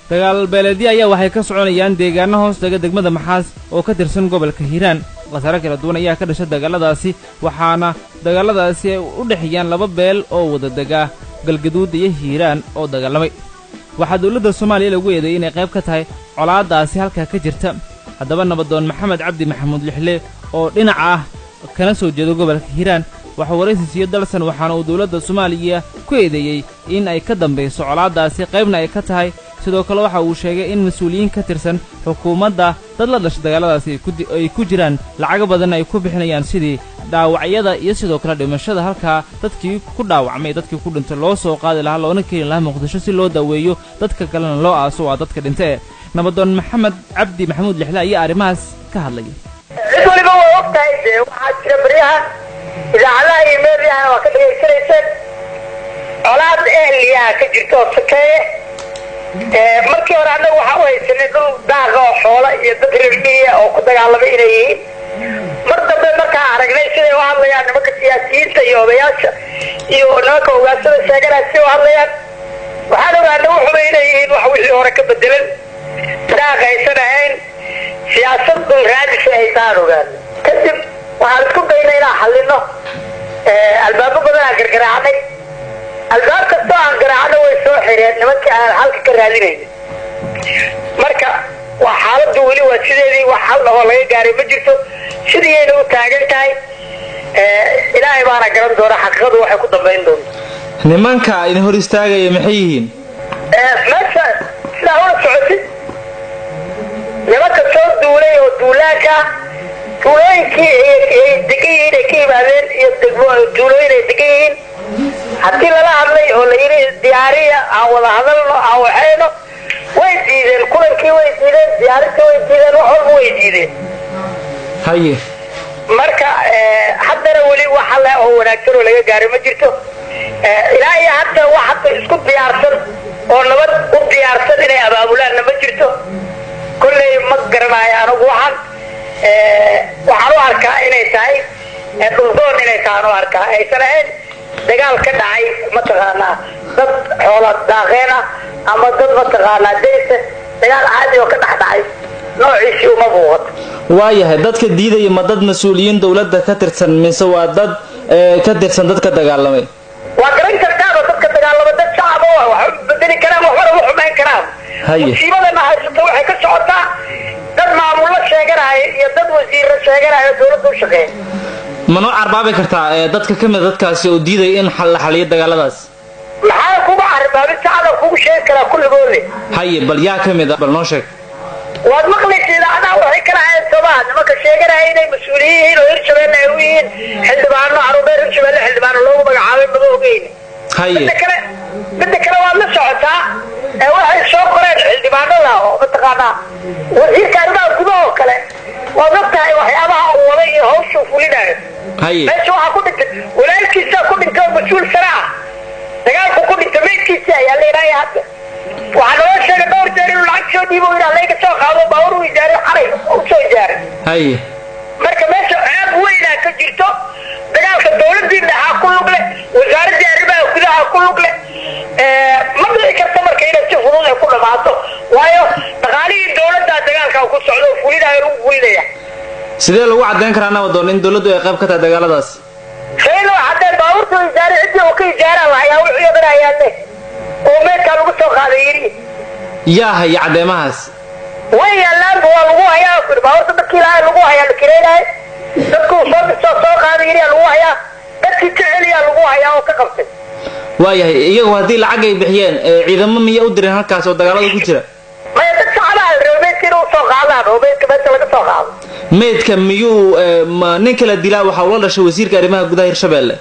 dagaal beeleedyo ayaa waxay ka soconayaan deegaano hoostaga degmada Maxaas oo ka tirsan gobolka Hiiraan qasaare kala duwan ayaa ka dhashay dagaaladaasi waxaana dagaaladaasi ay u dhaxayaan laba beel oo wada dega galgaduud iyo Hiiraan oo dagaalamay waxaa dawladda Soomaaliya lagu eedeeyay inay qayb ka tahay colaadaasi halka ka jirta haddaba nabadoon Maxamed Cabdi Maxamuud Lixle oo dhinaca ah kana soo jeedo gobolka Hiiraan waxa waraysiyo dalsan waxaana uu dawladda Soomaaliya ku eedeeyay in ay ka dambayso colaadaasi qaybna ay ka tahay sidoo kale waxa uu sheegay in mas'uuliyiin ka tirsan xukuumadda dad la dhashay dagaaladaasi ay ku jiraan lacag badan ay ku bixinayaan sidii dhaawacyada iyo sidoo kale dhimashada halka dadkii ku dhaawacmay dadkii ku dhintay loo soo qaadi lahaa loona keenin lahaa Muqdisho si loo daweeyo dadka kalena loo aaso waa dadka dhintay nabadoon Maxamed Cabdi Maxamuud Lixle ayaa arrimahaas ka hadlay waliba waa ogtahay waxaa jira bariyaha idaacadaha iyo meediyaha waa ka dhageysanaysan colaad ehelyaha ka jirto sakeeye markii hore annagu waxaa u haysanay dhul daaqa oo xoola iyo dad reer miyiga oo ku dagaalamay inay yihiin mar dambe markaa aragnay siday u hadlayaan nimanka siyaasiyiinta iyo odayaasha iyo nimanka ogaasada sheeganaya siday u hadlayaan waxaan ogaanay wuxuba inay yihiin wax wixii hore ka bedelan daaq aysan ahayn siyaasad dhul raadisa haysaan ogaanay kadib waxaan isku daynay inaan xallino albaabo badan aan gargaraacnay albaab kastoo aan garaacno way soo xireen nimankii aan halka ka raadinayna marka waa xaaladdu weli waa sideedii wax hal oo laga gaaray ma jirto sidiyayna u taagan tahay ilaahay baana garan doona xaqiiqadu waxay ku dambayn doonto nimanka idin hor istaagaya maxay yihiin meesha sidaa ula socotid nimanka soo duulay oo duulaanka tuulooyinkii ay degan yihiin ay ka yimaadeen iyo tuulooyin ay degan yihiin haddii lala hadlay oo la yidhi diyaariya aan wada hadalno aan waxayno way diideen kulankii way diideen diyaarintii way diideen wax walba way diideen haye marka haddana weli wax alle oo wanaagsan oo laga gaaray ma jirto ilaa iyo hadda wax hadda isku diyaarsan oo nabad u diyaarsan inay abaabulaanna ma jirto kolley ma garanayo anigu waxaan u arkaa inay tahay dhuldoon inay tahaan u arkaa aysan ahayn dagaal ka dhacay mataqaanaa dad xoola daaqeen ah ama dad mataqaanaa deysa dagaal caadi oo ka dhex dhacay noociisii uma muuqato waayahay dadka diidaya ma dad mas-uuliyiin dawladda ka tirsan mise waa dad ka tirsan dadka dagaalamay waa garan kartaanoo dadka dagaalama dad shacaba wax bedeli karaan waxbana u xumayn karaan musiibadana haysato waxay ka socotaa dad maamullo sheeganaya iyo dad wasiirro sheeganaya dawladda u shaqeeya ma noo carbaabi kartaa dadka ka mid dadkaasi oo diiday in la xaliyo dagaaladaas maxaa kuga carbaabin sacada kugu sheegi karaa kulligoodle haye bal yaa ka mid bal noo sheeg waad maqlaysa idaacadaha waxay ka dhaceen somaa nimanka sheeganaya inay mas-uuliyiin yihiin oo hirshabeelle ay u yihiin xildhibaano carubeer hirshabeelle xildhibaano loogu magacaabay maba ogeyn haye midda kale waad la socotaa waxay soo qoreen xildhibaanada oo mataqaanaa wasiirka arrimaha gudaha oo kale waad ogtahay waxyaabaha uu waday iyo hawsha fulinayo haye meesha waxaa ku dhintay walaalkiisaa ku dhintay oo mas-uul sare ah dagaalku ku dhintay meydkiisii ayaa la yidhaaya hadda waxaa naloo sheegay dhowr jeer inuu lacag soo dhiibo yidhaa layga soo qaado baawur u ijaaray xalay u soo ijaaray haye marka meesha ceeb weynaa ka jirto dagaalka dawladii dhaxaa ku lug leh wasaaradii arrimaha gudaha ku lug leh ma dhici karta marka inay si fudud ay ku dhamaato waayo dhaqaalihii dawladdaa dagaalka ku socdo oo fulinayo lagu fulinaya sidee lagu caddayn karaa nabadoon in dawladdu ay qayb ka tahay dagaaladaas see loo caddayn baabuurta ijaaray ciddii uu ka ijaaraan lahayaa wuxuu yadanayaane oo meedkaa lagu soo qaaday yidhi yaa haya caddeemahaas way yaallaanba waa lagu hayaa baabuurta dadkii lahaa lagu hayaa la kireynahay dadkuu soo qaaday yidhi lagu hayaa dadkii ka celiyaa lagu hayaa oo ka qabtay waayahay iyagu haddii lacag ay bixiyeen ciidamo miya u direen halkaas oo dagaalada ku jira maya dad shacbaha meedka inuu soo qaadaan oo meedka meesha laga soo qaado meydka miyuu nin kala dilaa waxaa ula dhashay wasiirka arrimaha gudaha hirshabeelle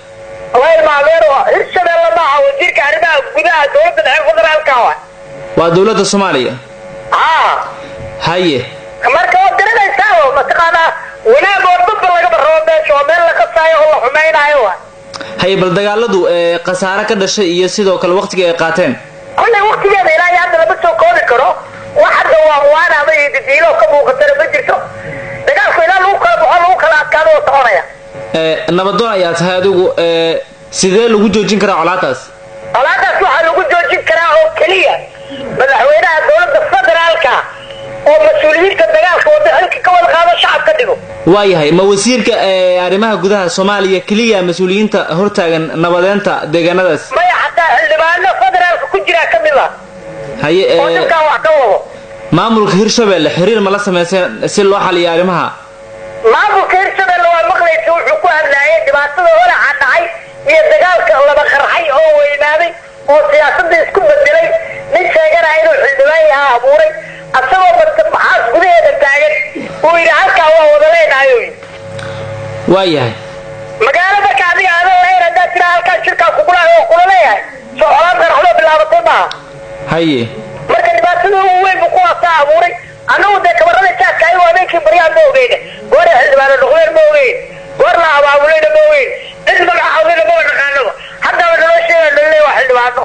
wayl maameero hirshabeelle maaha wasiirka arrimaha gudaha dawladda dhexe federaalka waa dawladda Soomaaliya haye marka waad garanaysaa mataqaanaa wanaag oo dhanba laga barrabo meesha oo meel la qasaayo oo la xumaynayo haye bal dagaaladu khasaare ka dhashay iyo sidoo kale waqtiga ay qaateen kolley waqtigeeda ilaa iyo hadda lama soo koobi karo wax hadda waa waana ama didiilo ka muuqatana ma jirto dagaalku ilaa lagu kala baxo lagu kala adkaado oo soconaya nabadoon ayaa tahay adigu sidee lagu joojin karaa colaadaas waxaa lagu joojin karaa oo keliya madaxweynaha dawladda oo mas'uuliyiinta dagaalka wada halka ka wada qaado shacabka dhigo waayahay ma wasiirka arrimaha gudaha Soomaaliya kaliya mas'uuliyiinta hortaagan nabadeenta deegaanadaas maya xataa xildhibaano federaalka ku jira kamid ah haye oo dadka wax ka wado maamulka Hirshabelle xiriir ma la sameeyay si loo xaliyo arrimaha maamulka Hirshabelle waa maqlaysa wuxuu ku hadlaayay dhibaatada hore dhacay iyo dagaalka laba qarxay oo weynaaday oo siyaasadda isku bedelay nin sheegana inuu xildhibaan yahay abuuray asagoo maxaas gudaheeda taagan uu yidhi halkaa waa wada leenahay waayahay magaalada ka adiga aadan lahayn haddaad tiraa halkaa shirkaa kugulahay oo kula leeyahay soo colaad qarxadoo bilaabatay maaha haye marka dhibaatada ugu weyn buu kuwaasaa abuuray annagu dee kabarada jaadka ayuu habeenkii baryaan ma ogeyna goor xildhibaano noqdeen ma ogeyn goor la abaabulayna ma ogeyn cid magacaawdayna ma naqaanaba haddaba naloo sheega nallee waa xildhibaano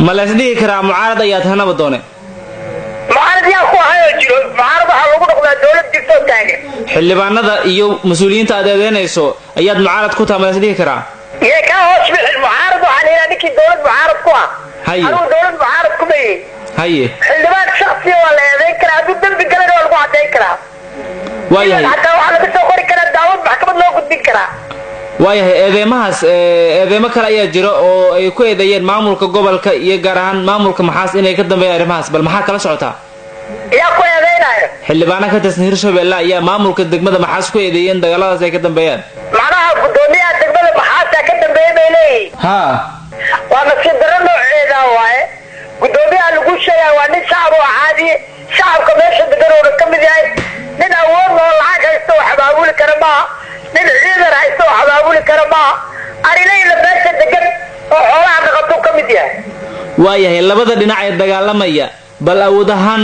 ma la isdhihi karaa mucaarad ayaa tahanaba doone mucaarad yaa ku ahayoo jiro mucaarad waxaa lagu noqdaa dowlad jirtoo taagan xildhibaanada iyo mas'uuliyiinta aad eedeynayso ayaad mucaarad ku tahay ma la isdhihi karaa yee kaa hoos bixin mucaarad waxaan ilaa ninkii dowlad mucaarad ku ah anugu dowlad mucaarad ku mayey haye xildhibaan shaksiya waa la eedeyn karaa hadduu dembi galana waa lagu caddayn karaa waayahay hataa waxaa laga soo qori karaa daawad maxkamad loo gudbin karaa waayahay eedeymo kale ayaa jira oo ay ku eedeeyeen maamulka gobolka iyo gaar ahaan maamulka Maxaas inay ka dambeeyaan arrimahaas bal maxaa kala socotaa yaa ku eedeynayo xildhibaano ka tirsan Hirshabelle ayaa maamulka degmada Maxaas ku eedeeyeen dagaaladaas ay ka dambeeyaan macnaha gudoomiyaha degmada Maxaas ka dambeeyay bay leeyihiin waa nasiib darro nooceeda waaye gudoomiyaha lagu sheegay waa nin shacab oo caadi shacabka meesha degan oo ka mid yahay nin awood oo lacag haysto wax abaabuli kara maaha nin ciidan haysto wax abaabuli kara maaha arinayna meesha degan oo xoolaha dhaqato ka mid yahay waayahay labada dhinac ee dagaalamaya bal awood ahaan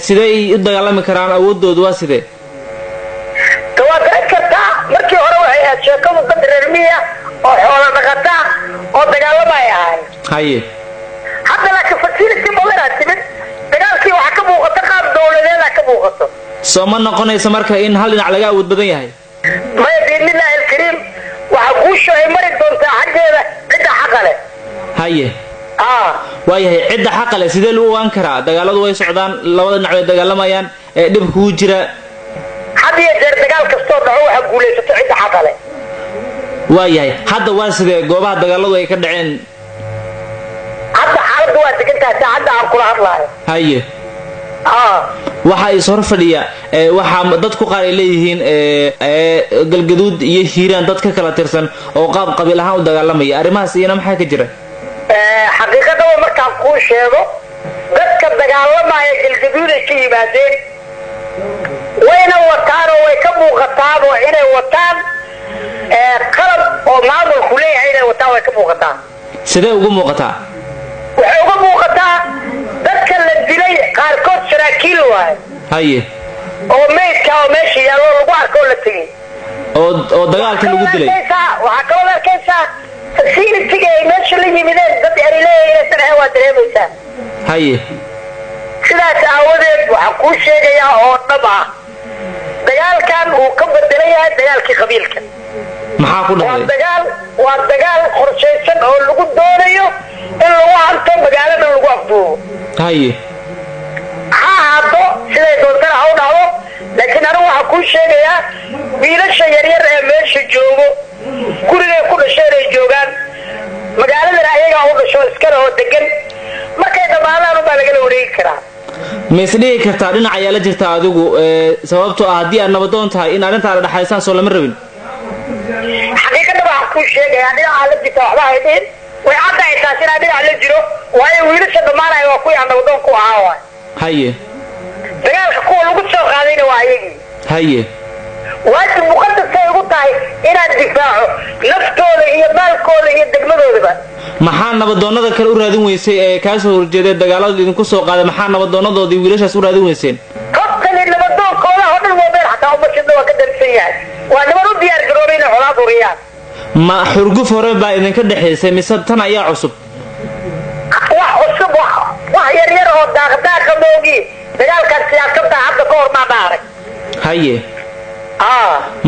sidee u dagaalami karaan awoodoodu waa sidee tawaad kartaa markii hore waxay ahayd sheekadu dad reer miya oo xoolo dhaqata oo dagaalamaya haye hadda laakiin facility badanaa timid dagaalkii waxaa ka muuqata qaab dowladeeda ka muuqato soo ma noqonaysa marka in hal dhinac laga awood badan yahay maya biidnillaahi alkariim waxaa guushu ay mari doontaa xaggeeda cidda xaqa leh haye waayahay cidda xaqa leh sidee lagu ogaan karaa dagaaladu way socdaan labada dhinac way dagaalamayaan dhib kugu jira had iyo jeer dagaal kastoo dhaco waxaa guulaysato cidda xaqa leh waayahay hadda waa sidee goobaha dagaaladu ay ka dhaceen hadda xaaladdu waa degan tahay saacadda aan kula hadlaayo haye waxa is hor fadhiya waxa dadku qaar ay leeyihiin galgaduud iyo hiiraan dad ka kala tirsan oo qaab qabiil ahaan u dagaalamaya arrimahaas iyana maxaa ka jira xaqiiqada markaan kuu sheego dadka dagaalamaya galgaduud ay ka yimaadeen wayna wataan oo way ka muuqataabo inay wataan qalab oo maamulku leeyahay inay wataan way ka muuqataa sidee ugu muuqataa waxay uga muuqataa dadka la dilay qaarkood saraakiil waaye haye oo meydka oo meesha yaallo lagu arko oo la tegey oo dagaalka lagu dilay waxaa kaloo arkaysaa facilitiga ay meesha la yimideen dad erileeyaysan ahayn waa dareemaysaa haye sidaas aawadeed waxaan kuu sheegayaa oo dhab ah dagaalkan uu ka bedelan yahay dagaalkii qabiilka maxaa ku dhacay waa dagaal qorshaysan oo lagu doonayo in lagu hanto magaalada lagu afduubo haye ha ahaato siday doontana ha u dhacdo laakiin anigu waxaan kuu sheegayaa wiilasha yaryar ee meesha joogo gurigay ku dhasheen ay joogaan magaaladan ayagaa u dhasho iskale oo degan markay dhammaadaan unbaa lagala wareegi karaa ma isdhihi kartaa dhinac ayaa la jirta adigu sababtoo ah haddii aad nabadoon tahay in arrintaa la dhaxaysaan soo lama rabin xaqiiqada waxaan kuu sheegayaa dhinacaa la jirta waxba hay dhihin way cadda ay taas inaa dhinac la jiro waayo wiilasha dhammaanaya waa kuwii aan nabadoon ku ahaa waay haye dagaalka kuwa lagu soo qaadayna waa ayagii haye waajib muqadasay ugu tahay inaad difaaco naftooda iyo maalkooda iyo degmadoodaba maxaa nabadoonnada kale u raadin weysay ee kaa soo horjeeday dagaalada idinku soo qaaday maxaa nabadoonadoodii wiilashaas u raadin weyseen qofkani nabadoonkooda oo dhan waa meel xataa umashidna waa ka darisan yahay waa niman u diyaar garoobay inay colaad uriyaan ma xurguf hore baa idinka dhexaysay mise tan ayaa cusub wax cusub wax yaryar oo daaqdaaqa moogi dagaalkan siyaasadda hadda ka hor maa dhaaray haye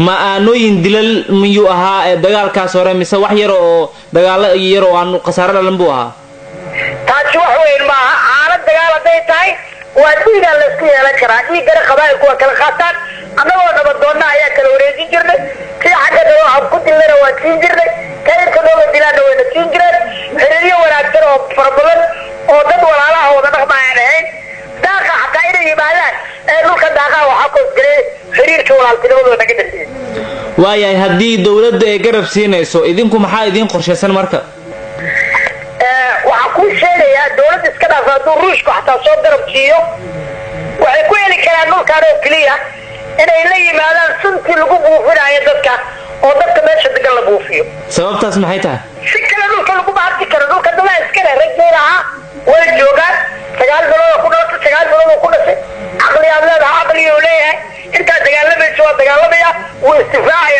ma aanooyin dilal miyuu ahaa dagaalkaas hore mise wax yar oo dagaalo yar oo aan khasaaro dhalan buu ahaa taasi wax weyn maaha xaalad dagaal hadday tahay وأدينا لسكية لكرا إيجار قبائل كوا كلا خاتان أنا وانا بدونا يا كلوريجي جرنا في حاجة دوا عبود اللي رواتين جرنا كيف كانوا بدينا وين جرنا هنيجي ولا أكثر فربلن وده ولا لا هو ده ما يعني داخل حتى إذا يبالان لو كان داخل وحكوا جري خير شو على الكلام ده كده waayahay haddii dawladda ay garab siinayso idinku maxaa idin qorshaysan marka waxa ku sheegaya dawladda iska dhaafado ruushku xataa soo garab siiyo waxay ku heli karaan dhulkaan oo kaliya inay la yimaadaan suntii lagu buufinayo dadka oo dadka meesha degan la buufiyo sababtaas maxay tahay si kale dhulka lagu baarti karo dhulka dawladda iska leh rajaynaha way joogaan 9 bilood ku dhashay 9 bilood ku dhashay aqliyaad leedahay aqliyo leeyahay inta dagaalameyso waa dagaalamaya wuu istifaaci